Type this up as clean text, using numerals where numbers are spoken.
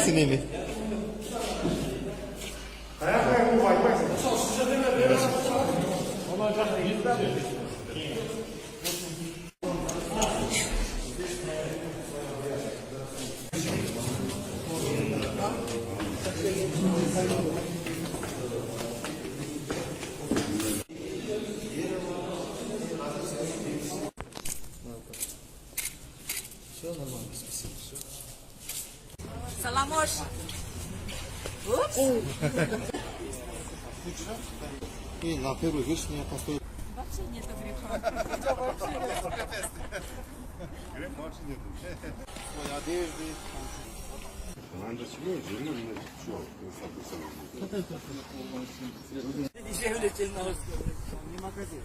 Sinirli. Саламош. Упс. И на первый вишни я постою. Вообще нету греха. Грех вообще нету. Свои одежды. Раньше чего? Жена мне что? Дешевле, чем на Москве. Не магазин.